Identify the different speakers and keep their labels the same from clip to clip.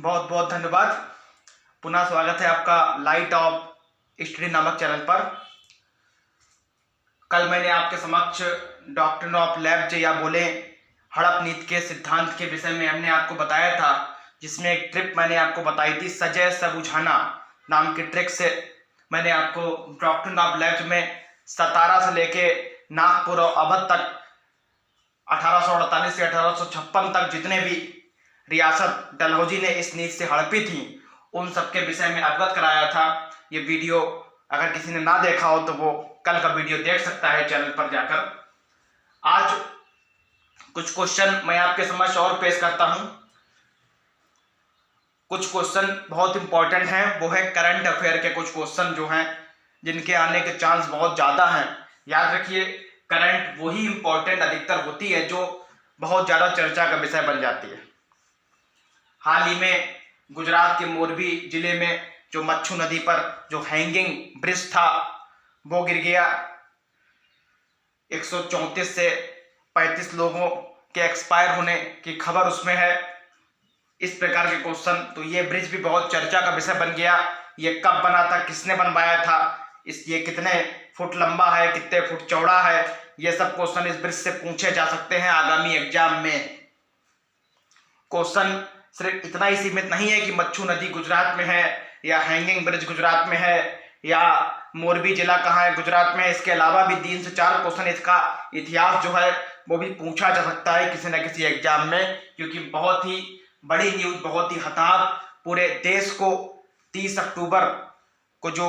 Speaker 1: बहुत बहुत धन्यवाद। पुनः स्वागत है आपका लाइट ऑफ स्टडी नामक चैनल पर। कल मैंने आपके समक्ष डॉक्ट्रिन ऑफ लेफ्ट या बोले हड़प नीति के सिद्धांत के विषय में हमने आपको बताया था, जिसमें एक ट्रिक मैंने आपको बताई थी, सजय सबुझाना नाम की ट्रिक से मैंने आपको डॉक्ट्रिन ऑफ लेफ्ट में सतारा से लेके नागपुर और अवध तक 1848 से 1856 तक जितने भी रियासत डलहौजी ने इस नीति से हड़पी थी उन सबके विषय में अवगत कराया था। ये वीडियो अगर किसी ने ना देखा हो तो वो कल का वीडियो देख सकता है चैनल पर जाकर। आज कुछ क्वेश्चन मैं आपके समक्ष और पेश करता हूं। कुछ क्वेश्चन बहुत इंपॉर्टेंट हैं, वो है करंट अफेयर के कुछ क्वेश्चन जो हैं जिनके आने के चांस बहुत ज़्यादा हैं। याद रखिए, करंट वही इंपॉर्टेंट अधिकतर होती है जो बहुत ज़्यादा चर्चा का विषय बन जाती है। हाल ही में गुजरात के मोरबी जिले में जो मच्छू नदी पर जो हैंगिंग ब्रिज था वो गिर गया। 134 से 35 लोगों के एक्सपायर होने की खबर उसमें है। इस प्रकार के क्वेश्चन, तो ये ब्रिज भी बहुत चर्चा का विषय बन गया। ये कब बना था, किसने बनवाया था, ये कितने फुट लंबा है, कितने फुट चौड़ा है, ये सब क्वेश्चन इस ब्रिज से पूछे जा सकते हैं आगामी एग्जाम में। क्वेश्चन सिर्फ इतना ही सीमित नहीं है कि मच्छू नदी गुजरात में है या हैंगिंग ब्रिज गुजरात में है या मोरबी जिला कहाँ है गुजरात में। इसके अलावा भी 3 से 4 क्वेश्चन इसका इतिहास जो है वो भी पूछा जा सकता है किसी न किसी एग्जाम में, क्योंकि बहुत ही बड़ी न्यूज, बहुत ही हताहत पूरे देश को 30 अक्टूबर को जो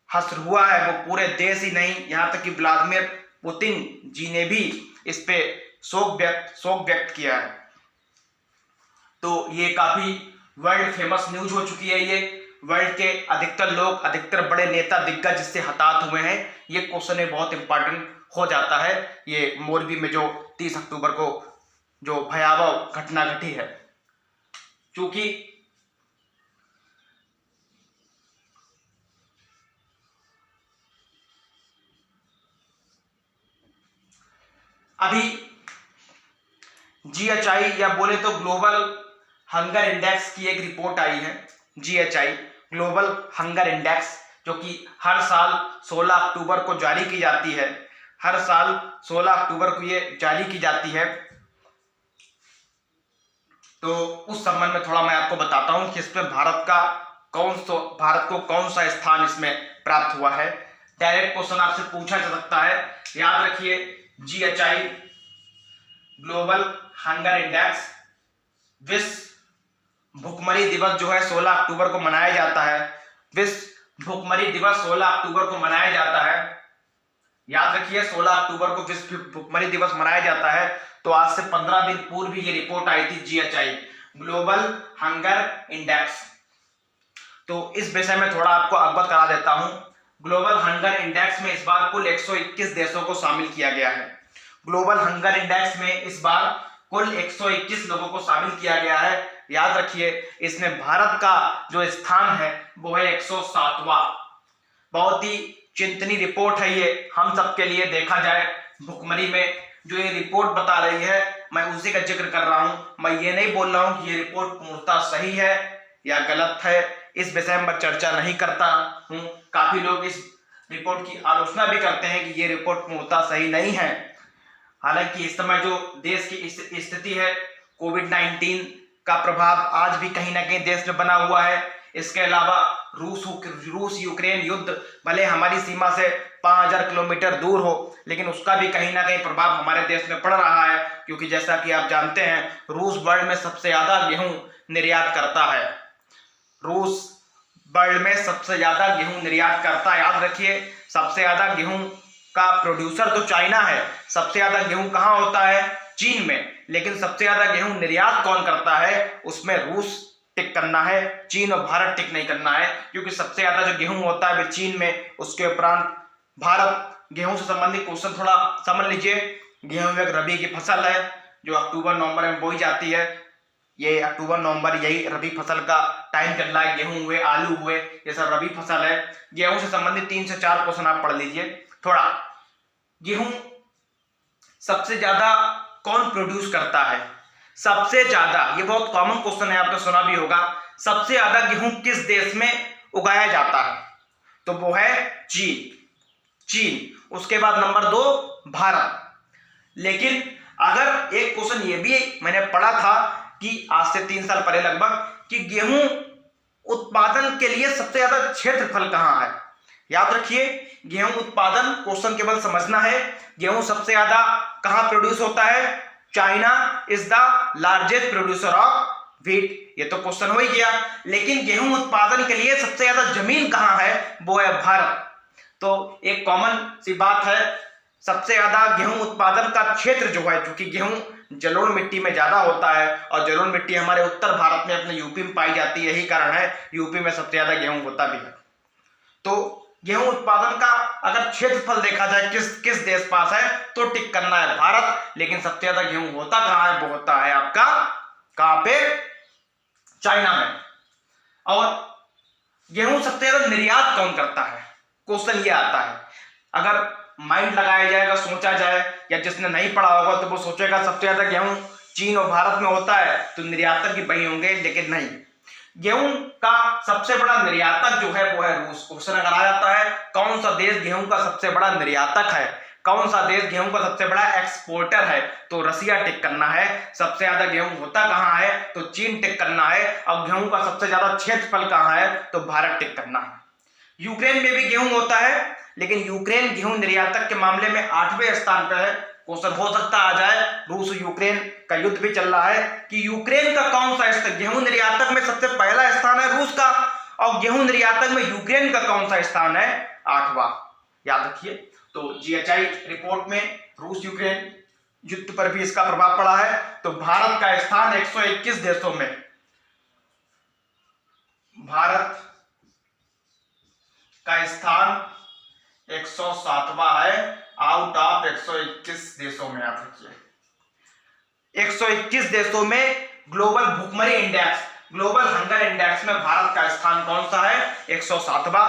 Speaker 1: हश्र हुआ है वो पूरे देश ही नहीं, यहाँ तक कि व्लादिमीर पुतिन जी ने भी इस पे शोक व्यक्त किया है। तो ये काफी वर्ल्ड फेमस न्यूज हो चुकी है। ये वर्ल्ड के अधिकतर लोग, अधिकतर बड़े नेता दिग्गज इससे हताहत हुए हैं। ये क्वेश्चन बहुत इंपॉर्टेंट हो जाता है। ये मोरबी में जो 30 अक्टूबर को जो भयावह घटना घटी है, क्योंकि अभी GHI या बोले तो ग्लोबल हंगर इंडेक्स की एक रिपोर्ट आई है। GHI ग्लोबल हंगर इंडेक्स, जो कि हर साल 16 अक्टूबर को जारी की जाती है। हर साल 16 अक्टूबर को ये जारी की जाती है। तो उस संबंध में थोड़ा मैं आपको बताता हूं कि इसमें भारत को कौन सा स्थान इसमें प्राप्त हुआ है। डायरेक्ट क्वेश्चन आपसे पूछा जा सकता है। याद रखिए, GHI ग्लोबल हंगर इंडेक्स, विश्व भुखमरी दिवस जो है 16 अक्टूबर को मनाया जाता है। विश्व भुखमरी दिवस 16 अक्टूबर को मनाया जाता है। याद रखिए, 16 अक्टूबर को विश्व भुखमरी दिवस मनाया जाता है। तो आज से 15 दिन पूर्व ये रिपोर्ट आई थी, GHI ग्लोबल हंगर इंडेक्स। तो इस विषय में थोड़ा आपको अवगत करा देता हूं। ग्लोबल हंगर इंडेक्स में इस बार कुल 121 देशों को शामिल किया गया है। ग्लोबल हंगर इंडेक्स में इस बार कुल 121 लोगों को शामिल किया गया है। याद रखिए, इसमें भारत का जो स्थान है वो है 107वां। बहुत ही चिंतनीय रिपोर्ट है ये हम सबके लिए। देखा जाए, भुखमरी में जो ये रिपोर्ट बता रही है, मैं उसी का जिक्र कर रहा हूं। मैं ये नहीं बोल रहा हूं कि ये रिपोर्ट पूर्णतः सही है या गलत है, इस विषय में चर्चा नहीं करता हूं। काफी लोग इस रिपोर्ट की आलोचना भी करते हैं कि ये रिपोर्ट पूर्णतः सही नहीं है। हालांकि इस समय जो देश की स्थिति है, कोविड-19 का प्रभाव आज भी कहीं ना कहीं देश में बना हुआ है। इसके अलावा रूस यूक्रेन युद्ध भले हमारी सीमा से 5000 किलोमीटर दूर हो, लेकिन उसका भी कहीं ना कहीं प्रभाव हमारे देश में पड़ रहा है, क्योंकि जैसा कि आप जानते हैं, रूस वर्ल्ड में सबसे ज्यादा गेहूं निर्यात करता है। रूस वर्ल्ड में सबसे ज्यादा गेहूं निर्यात करता है। याद रखिए, सबसे ज्यादा गेहूं का प्रोड्यूसर तो चाइना है। सबसे ज्यादा गेहूं कहां होता है? चीन में। लेकिन सबसे ज्यादा गेहूं निर्यात कौन करता है? उसमें रूस टिक करना है, चीन और भारत टिक नहीं करना है, क्योंकि सबसे ज्यादा जो गेहूं होता है वो चीन में, उसके उपरांत भारत। गेहूं से संबंधित क्वेश्चन थोड़ा समझ लीजिए। गेहूं एक रबी की फसल है जो अक्टूबर नवंबर में बोई जाती है। ये अक्टूबर नवंबर यही रबी फसल का टाइम चल रहा है। गेहूं हुए, आलू हुए, ये सब रबी फसल है। गेहूं से संबंधित 3 से 4 क्वेश्चन आप पढ़ लीजिए थोड़ा। गेहूं सबसे ज्यादा कौन प्रोड्यूस करता है? सबसे ज्यादा, ये बहुत कॉमन क्वेश्चन है, आपने सुना भी होगा, सबसे ज्यादा गेहूं किस देश में उगाया जाता है? तो वो है चीन। उसके बाद नंबर 2 भारत। लेकिन अगर एक क्वेश्चन ये भी मैंने पढ़ा था कि आज से 3 साल पहले लगभग, कि गेहूं उत्पादन के लिए सबसे ज्यादा क्षेत्रफल कहां है? याद रखिए, गेहूं उत्पादन क्वेश्चन केवल समझना है। गेहूं सबसे ज्यादा कहां प्रोड्यूस होता है? China is the largest producer of wheat. ये तो क्वेश्चन हो ही गया। लेकिन गेहूं उत्पादन के लिए सबसे ज्यादा जमीन कहां है? वो है भारत। तो एक कॉमन सी बात है, सबसे ज्यादा गेहूं उत्पादन का क्षेत्र जो है, क्योंकि गेहूं जलोढ़ मिट्टी में ज्यादा होता है और जलोढ़ मिट्टी हमारे उत्तर भारत में अपने यूपी में पाई जाती है, यही कारण है यूपी में सबसे ज्यादा गेहूं होता भी है। तो गेहूं उत्पादन का अगर क्षेत्रफल देखा जाए किस देश पास है, तो टिक करना है भारत। लेकिन सबसे ज्यादा गेहूं होता कहां है? वो होता है आपका कहां पे? चाइना में। और गेहूं सबसे ज्यादा निर्यात कौन करता है? क्वेश्चन ये आता है। अगर माइंड लगाया जाएगा, सोचा जाए, या जिसने नहीं पढ़ा होगा तो वो सोचेगा सबसे ज्यादा गेहूं चीन और भारत में होता है तो निर्यातक ही वही होंगे, लेकिन नहीं। गेहूं का सबसे बड़ा निर्यातक जो है वो है रूस। क्वेश्चन अगर आ जाता है कौन सा देश गेहूं का सबसे बड़ा निर्यातक है, कौन सा देश गेहूं का सबसे बड़ा एक्सपोर्टर है, तो रसिया टिक करना है। सबसे ज्यादा गेहूं होता कहां है? तो चीन टिक करना है। और गेहूं का सबसे ज्यादा क्षेत्रफल कहां है? तो भारत टिक करना है। यूक्रेन में भी गेहूं होता है, लेकिन यूक्रेन गेहूं निर्यातक के मामले में 8वें स्थान पर है। क्वेश्चन हो सकता आ जाए, रूस यूक्रेन का युद्ध भी चल रहा है, कि यूक्रेन का कौन सा स्थान, गेहूं निर्यातक में सबसे पहला स्थान है रूस का, और गेहूं निर्यातक में यूक्रेन का कौन सा स्थान है? 8वां। याद रखिए। तो जीएचआई रिपोर्ट में रूस यूक्रेन युद्ध पर भी इसका प्रभाव पड़ा है। तो भारत का स्थान 121 देशों में, भारत का स्थान 107वां है आउट ऑफ 121 देशों में। याद रखिए, 121 देशों में ग्लोबल भुखमरी इंडेक्स, ग्लोबल हंगर इंडेक्स में भारत का स्थान कौन सा है? 107वां।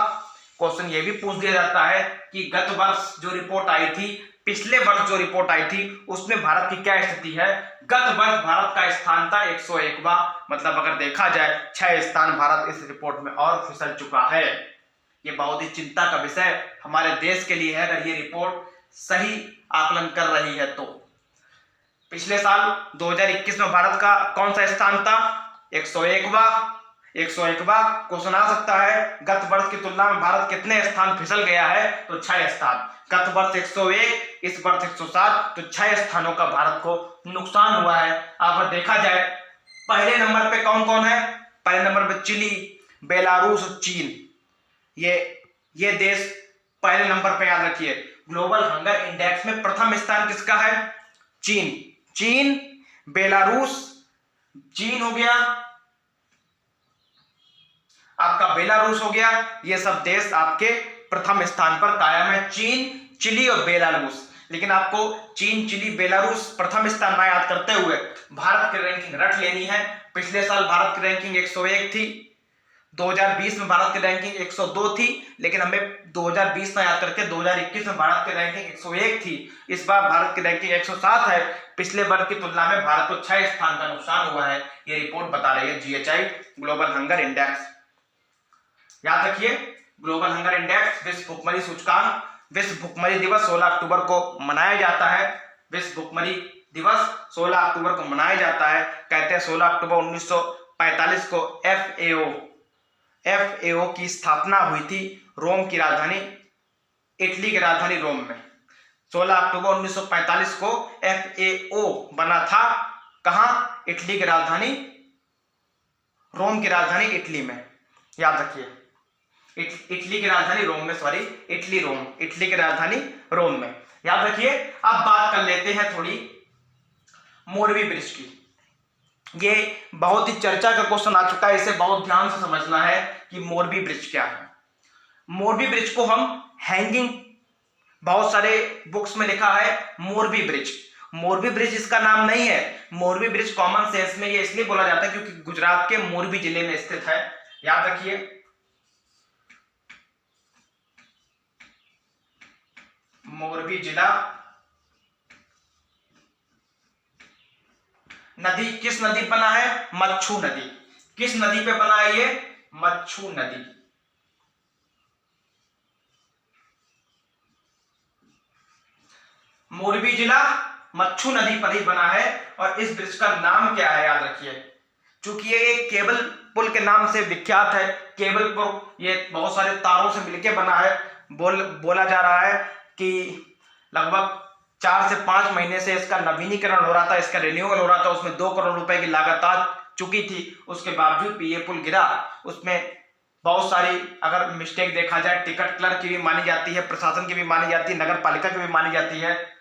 Speaker 1: क्वेश्चन ये भी पूछ दिया जाता है कि गत वर्ष जो रिपोर्ट आई थी, पिछले वर्ष जो रिपोर्ट आई थी, उसमें भारत की क्या स्थिति है? गत वर्ष भारत का स्थान था 101वां। मतलब अगर देखा जाए 6 स्थान भारत इस रिपोर्ट में और फिसल चुका है। ये बहुत ही चिंता का विषय हमारे देश के लिए है अगर ये रिपोर्ट सही आकलन कर रही है तो। पिछले साल 2021 में भारत का कौन सा स्थान था? 101वां। 101वां क्वेश्चन आ सकता है, गत वर्ष की तुलना में भारत कितने स्थान फिसल गया है? तो 6 स्थान। गत वर्ष 101, इस वर्ष 107, तो 6 स्थानों का भारत को नुकसान हुआ है। अगर देखा जाए पहले नंबर पे कौन कौन है? पहले नंबर पे चिली, बेलारूस और चीन। ये देश पहले नंबर पे। याद रखिए, ग्लोबल हंगर इंडेक्स में प्रथम स्थान किसका है? चीन, बेलारूस, चीन हो गया, आपका बेलारूस हो गया, ये सब देश आपके प्रथम स्थान पर कायम है। चीन, चिली और बेलारूस। लेकिन आपको चीन, चिली, बेलारूस प्रथम स्थान ना याद करते हुए भारत की रैंकिंग रट लेनी है। पिछले साल भारत की रैंकिंग 101 थी, 2020 में भारत की रैंकिंग 102 थी, लेकिन हमें 2020 ना याद करके 2021 में भारत की रैंकिंग 101 थी। इस बार भारत की रैंकिंग 107 है। पिछले वर्ष की तुलना में भारत को 6 स्थान का नुकसान हुआ है, ये रिपोर्ट बता रही है जीएचआई ग्लोबल हंगर इंडेक्स। याद रखिए, ग्लोबल हंगर इंडेक्स विश्व भुखमरी सूचकांक। विश्व भुखमरी दिवस 16 अक्टूबर को मनाया जाता है। विश्व भुखमरी दिवस 16 अक्टूबर को मनाया जाता है। कहते हैं 16 अक्टूबर 1945 को एफएओ की स्थापना हुई थी रोम की राजधानी, इटली की राजधानी रोम में। 16 अक्टूबर 1945 को एफएओ बना था। कहां? इटली की राजधानी, रोम की राजधानी इटली में। याद रखिए, इटली की राजधानी रोम में, सॉरी, इटली की राजधानी रोम में। याद रखिए। अब बात कर लेते हैं थोड़ी मोरबी ब्रिज की। ये बहुत ही चर्चा का क्वेश्चन आ चुका है, इसे बहुत ध्यान से समझना है कि मोरबी ब्रिज क्या है। मोरबी ब्रिज को हम हैंगिंग, बहुत सारे बुक्स में लिखा है मोरबी ब्रिज। मोरबी ब्रिज इसका नाम नहीं है। मोरबी ब्रिज कॉमन सेंस में ये इसलिए बोला जाता है क्योंकि गुजरात के मोरबी जिले में स्थित है। याद रखिए, मोरबी जिला नदी किस नदी पे बना है? मच्छू नदी। किस नदी पे बना है ये? मच्छू नदी। मोरबी जिला मच्छू नदी पर ही बना है। और इस ब्रिज का नाम क्या है? याद रखिए, चूंकि ये एक केबल पुल के नाम से विख्यात है। केबल पुल ये बहुत सारे तारों से मिलकर बना है। बोला जा रहा है कि लगभग 4 से 5 महीने से इसका नवीनीकरण हो रहा था, इसका रिन्यूअल हो रहा था। उसमें 2 करोड़ रुपए की लागत आ चुकी थी। उसके बावजूद भी ये पुल गिरा। उसमें बहुत सारी, अगर मिस्टेक देखा जाए, टिकट क्लर्क की भी मानी जाती है, प्रशासन की भी मानी जाती है, नगर पालिका की भी मानी जाती है।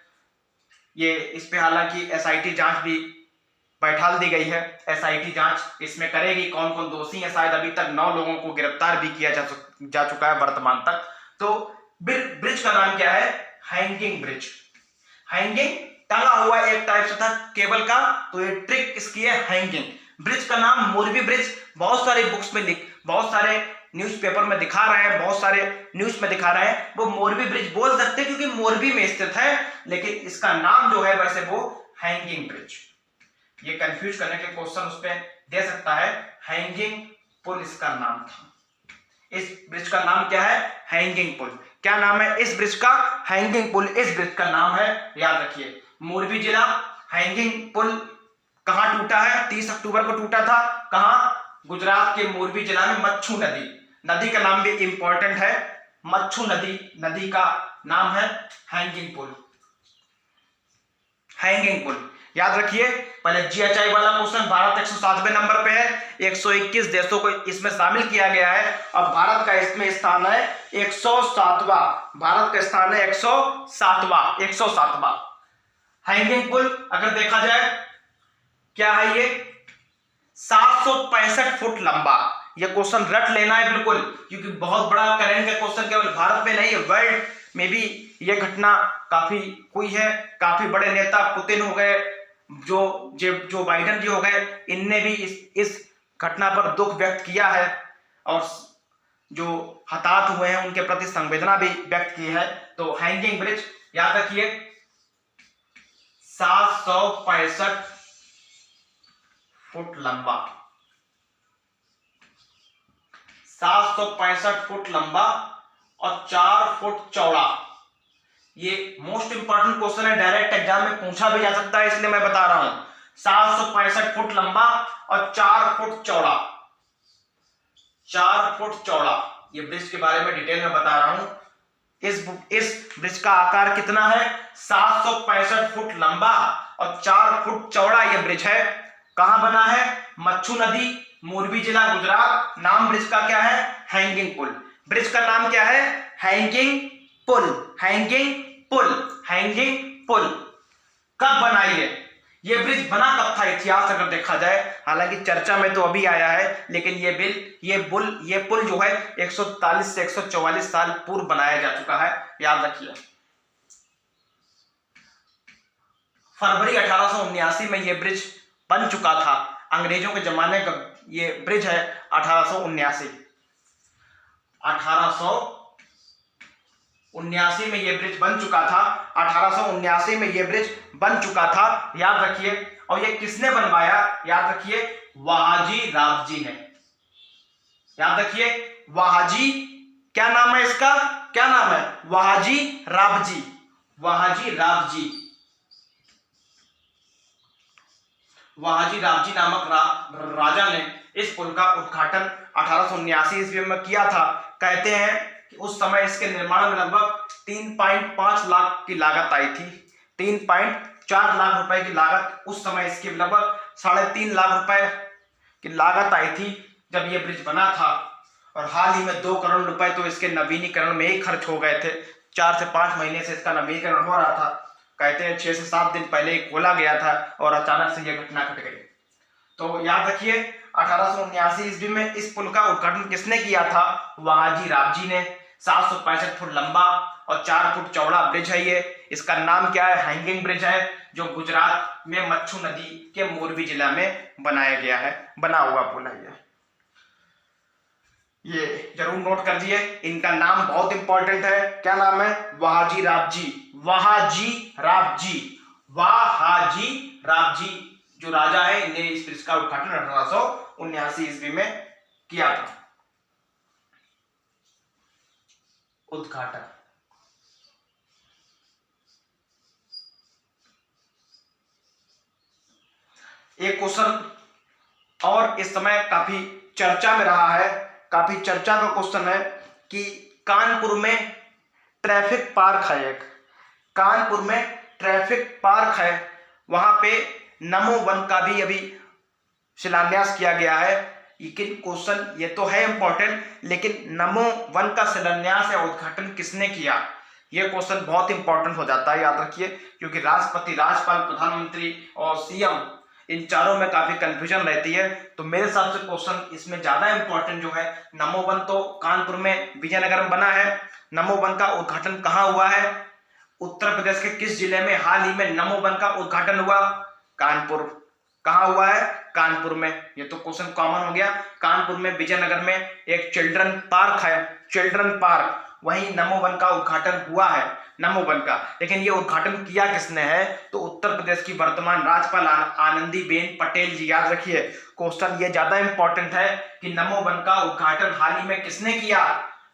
Speaker 1: ये इस पे हालांकि एसआईटी जांच भी बैठाल दी गई है। एसआईटी जांच इसमें करेगी कौन कौन दोषी है। शायद अभी तक 9 लोगों को गिरफ्तार भी किया जा चुका है वर्तमान तक। तो ब्रिज का नाम क्या है? Hanging bridge. हैंगिंग टंगा हुआ एक टाइप से था केबल का, तो ये ट्रिक इसकी है हैंगिंग। ब्रिज का नाम मोरबी ब्रिज बहुत सारे बुक्स में बहुत सारे न्यूज़पेपर में दिखा रहे हैं, बहुत सारे न्यूज में दिखा रहे हैं। वो मोरबी ब्रिज बोल सकते हैं क्योंकि मोरबी में स्थित है, लेकिन इसका नाम जो है वैसे वो हैंगिंग ब्रिज। ये कंफ्यूज करने के क्वेश्चन उस पर दे सकता है। हैंगिंग पुल इसका नाम था। इस ब्रिज का नाम क्या है? हैंगिंग पुल। क्या नाम है इस ब्रिज का? हैंगिंग पुल इस ब्रिज का नाम है। याद रखिए, मोरबी जिला हैंगिंग पुल कहां टूटा है? 30 अक्टूबर को टूटा था। कहां? गुजरात के मोरबी जिला में मच्छू नदी। नदी का नाम भी इंपॉर्टेंट है, मच्छू नदी। नदी का नाम है हैंगिंग पुल। हैंगिंग पुल याद रखिए। पहले जीएचआई वाला क्वेश्चन, भारत 107वें नंबर पे है। 121 देशों को इसमें शामिल किया गया है। अब भारत का इसमें स्थान है 107वां। भारत का स्थान है 107वां। हैंगिंग पुल अगर देखा जाए क्या है ये? 765 फुट लंबा। ये क्वेश्चन रट लेना है बिल्कुल, क्योंकि बहुत बड़ा करंट का क्वेश्चन केवल भारत में नहीं है, वर्ल्ड में भी ये घटना काफी हुई है। काफी बड़े नेता पुतिन हो गए, जो बाइडेन जी हो गए, इनने भी इस घटना पर दुख व्यक्त किया है और जो हताहत हुए हैं उनके प्रति संवेदना भी व्यक्त की है। तो हैंगिंग ब्रिज याद रखिए 765 फुट लंबा। 765 फुट लंबा और 4 फुट चौड़ा। ये मोस्ट इंपॉर्टेंट क्वेश्चन है, डायरेक्ट एग्जाम में पूछा भी जा सकता है, इसलिए मैं बता रहा हूं। 765 फुट लंबा और 4 फुट चौड़ा। 4 फुट चौड़ा। ये ब्रिज के बारे में डिटेल में बता रहा हूं। इस ब्रिज का आकार कितना है? 765 फुट लंबा और 4 फुट चौड़ा ये ब्रिज है। कहां बना है? मच्छू नदी, मोरबी जिला, गुजरात। नाम ब्रिज का क्या है? हैंगिंग पुल। ब्रिज का नाम क्या है? हैंगिंग पुल। हैंगिंग पुल। हैंगिंग पुल। कब बना ये ब्रिज बना कब था? इतिहास अगर देखा जाए, हालांकि चर्चा में तो अभी आया है, लेकिन ये पुल जो है 143 से 144 साल पूर्व बनाया जा चुका है। याद रखिए, फरवरी 1879 में ये ब्रिज बन चुका था। अंग्रेजों के जमाने का ये ब्रिज है। 1879 में ये ब्रिज बन चुका था। 1879 में ये ब्रिज बन चुका था। याद रखिए। और ये किसने बनवाया? याद रखिए, वाहाजी रावजी ने। याद रखिए, वाहाजी, क्या नाम है इसका? क्या नाम है? वाहाजी रावजी। वाहाजी रावजी। वाहाजी रावजी नामक राजा ने इस पुल का उद्घाटन 1879 ईस्वी में किया था। कहते हैं कि उस समय इसके निर्माण में लगभग 3.5 लाख की लागत आई थी। 3.4 लाख रुपए की लागत उस समय इसकी लगभग 3.5 लाख रुपए की लागत आई थी जब ये ब्रिज बना था। और हाल ही में 2 करोड़ रुपए तो इसके नवीनीकरण में ही खर्च हो गए थे। 4 से 5 महीने से इसका नवीनीकरण हो रहा था। कहते हैं 6 से 7 दिन पहले ही खोला गया था और अचानक से यह घटना घट गई। तो याद रखिए, 1879 ईस्वी में इस पुल का उद्घाटन किसने किया था? वाहाजी रावजी ने। 765 फुट लंबा और 4 फुट चौड़ा ब्रिज है ये। इसका नाम क्या है? हैंगिंग ब्रिज है, जो गुजरात में मच्छू नदी के मोरबी जिला में बनाया गया है। बना हुआ पुल है ये जरूर नोट कर दिए। इनका नाम बहुत इंपॉर्टेंट है। क्या नाम है? वाहाजी रावजी। वाहाजी रावजी। वाहाजी रावजी जो राजा है इन्हें इस ब्रिज का उद्घाटन 1879 ईस्वी में किया था। उद्घाटन। एक क्वेश्चन और इस समय काफी चर्चा में रहा है, काफी चर्चा का क्वेश्चन है कि कानपुर में ट्रैफिक पार्क है, एक कानपुर में ट्रैफिक पार्क है, वहां पे नमो वन का भी अभी शिलान्यास किया गया है। लेकिन क्वेश्चन ये तो है इंपॉर्टेंट, लेकिन नमो वन का शिलान्यास या उद्घाटन किसने किया, ये क्वेश्चन बहुत इंपॉर्टेंट हो जाता है, याद रखिए, क्योंकि राष्ट्रपति, राज्यपाल, प्रधानमंत्री और सीएम इन चारों में काफी कंफ्यूजन रहती है। तो मेरे हिसाब से क्वेश्चन इसमें ज्यादा इंपॉर्टेंट जो है, नमो वन तो कानपुर में विजयनगर में बना है, नमो वन का उद्घाटन कहाँ हुआ है, उत्तर प्रदेश के किस जिले में हाल ही में नमो वन का उद्घाटन हुआ, कानपुर। कहाँ हुआ है, कानपुर में, ये तो क्वेश्चन कॉमन हो गया। कानपुर में विजयनगर में एक चिल्ड्रन पार्क है, चिल्ड्रन पार्क, वहीं नमो वन का उद्घाटन हुआ है, नमो वन का। लेकिन ये उद्घाटन किया किसने है, तो उत्तर प्रदेश की वर्तमान राज्यपाल आनंदीबेन पटेल जी। याद रखिए, क्वेश्चन ये ज्यादा इंपॉर्टेंट है कि नमो वन का उद्घाटन हाल ही में किसने किया।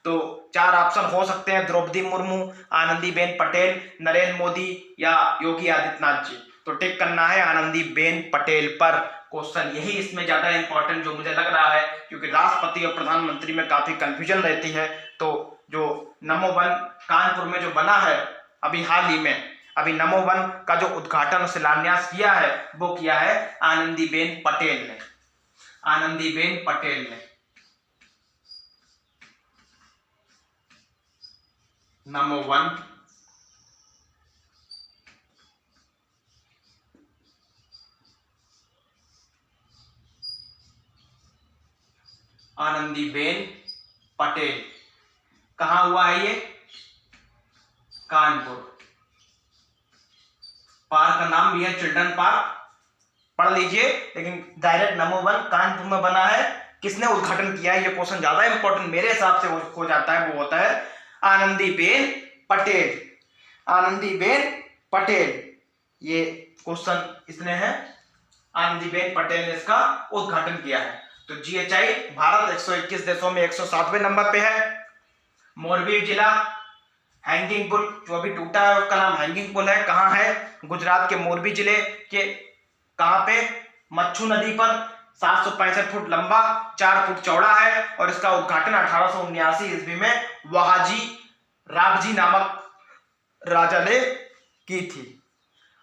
Speaker 1: तो 4 ऑप्शन हो सकते हैं, द्रौपदी मुर्मू, आनंदीबेन पटेल, नरेंद्र मोदी या योगी आदित्यनाथ जी। तो टिक करना है आनंदीबेन पटेल पर। क्वेश्चन यही इसमें ज्यादा इंपॉर्टेंट जो मुझे लग रहा है, क्योंकि राष्ट्रपति और प्रधानमंत्री में काफी कंफ्यूजन रहती है। तो जो नमो वन कानपुर में जो बना है अभी हाल ही में, अभी नमो वन का जो उद्घाटन शिलान्यास किया है वो किया है आनंदीबेन पटेल ने, आनंदीबेन पटेल ने। नमो वन आनंदीबेन पटेल। कहां हुआ है ये, कानपुर। पार्क का नाम भी है चिल्ड्रन पार्क, पढ़ लीजिए। लेकिन डायरेक्ट नमो वन कानपुर में बना है, किसने उद्घाटन किया है, ये क्वेश्चन ज्यादा इंपॉर्टेंट मेरे हिसाब से हो जाता है, वो होता है आनंदीबेन पटेल, आनंदीबेन पटेल। ये क्वेश्चन इसने है, आनंदीबेन पटेल ने इसका उद्घाटन किया है। तो जीएचआई भारत 121 देशों में 107वें नंबर पे है। मोरबी जिला, हैंगिंग पुल जो अभी टूटा है उसका नाम हैंगिंग पुल है, कहाँ है, गुजरात के मोरबी जिले के, कहाँ पे, मच्छू नदी पर, 765 फुट लंबा, 4 फुट चौड़ा है, और इसका उद्घाटन 1879 ईस्वी में वहाजी रावजी नामक राजा ने की थी।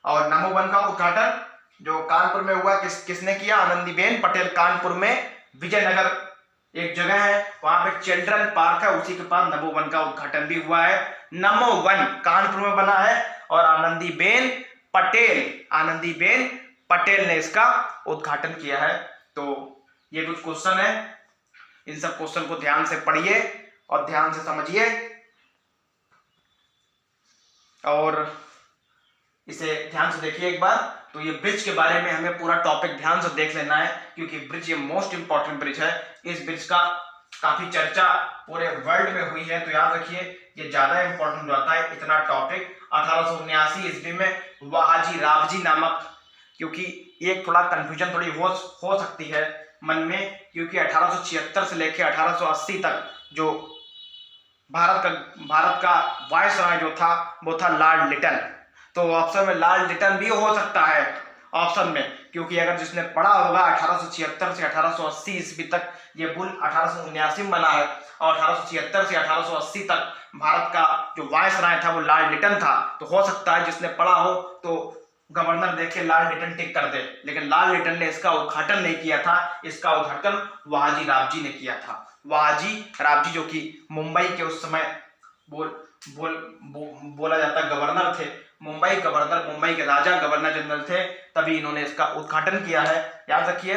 Speaker 1: और नमो वन का उद्घाटन जो कानपुर में हुआ किसने किया, आनंदीबेन पटेल। कानपुर में विजयनगर एक जगह है, वहां पे चिल्ड्रन पार्क है, उसी के पास नमो वन का उद्घाटन भी हुआ है। नमो वन कानपुर में बना है और आनंदीबेन पटेल ने इसका उद्घाटन किया है। तो ये कुछ क्वेश्चन है, इन सब क्वेश्चन को ध्यान से पढ़िए और ध्यान से समझिए और इसे ध्यान से देखिए एक बार। तो ये ब्रिज के बारे में हमें पूरा टॉपिक ध्यान से देख लेना है, क्योंकि ब्रिज ये मोस्ट इंपॉर्टेंट ब्रिज है। इस ब्रिज का काफी चर्चा पूरे वर्ल्ड में हुई है, तो याद रखिए ये ज्यादा इंपॉर्टेंट जाता है इतना टॉपिक। 1879 ईस्वी में वहाजी रावजी नामक, क्योंकि एक थोड़ा कंफ्यूजन थोड़ी हो सकती है मन में, क्योंकि 1876 से लेकर 1880 तक जो भारत का वायसराय जो था वो था लॉर्ड लिटन। तो ऑप्शन में लॉर्ड लिटन भी हो सकता है ऑप्शन में, क्योंकि अगर जिसने पढ़ा होगा 1876 से 1880 ईस्वी तक ये बुल 1879 में बना है, और 1876 से 1880 तक भारत का जो वायसराय था वो लॉर्ड लिटन था। तो हो सकता है जिसने पढ़ा हो तो गवर्नर देख के लॉर्ड लिटन टिक कर दे, लेकिन लॉर्ड लिटन ने इसका उद्घाटन नहीं किया था, इसका उद्घाटन वहाजी रावजी ने किया था। वहाजी रावजी जो कि मुंबई के उस समय बोला जाता गवर्नर थे, मुंबई गवर्नर, मुंबई के राजा गवर्नर जनरल थे, तभी इन्होंने इसका उद्घाटन किया है। याद रखिए,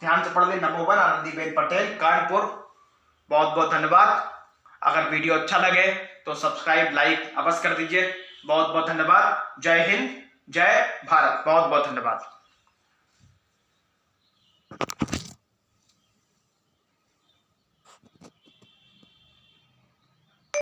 Speaker 1: ध्यान से पढ़ ले। नंबर 1 आनंदीबेन पटेल, कानपुर। बहुत बहुत धन्यवाद। अगर वीडियो अच्छा लगे तो सब्सक्राइब लाइक अवश्य कर दीजिए। बहुत बहुत धन्यवाद। जय हिंद, जय भारत। बहुत बहुत धन्यवाद।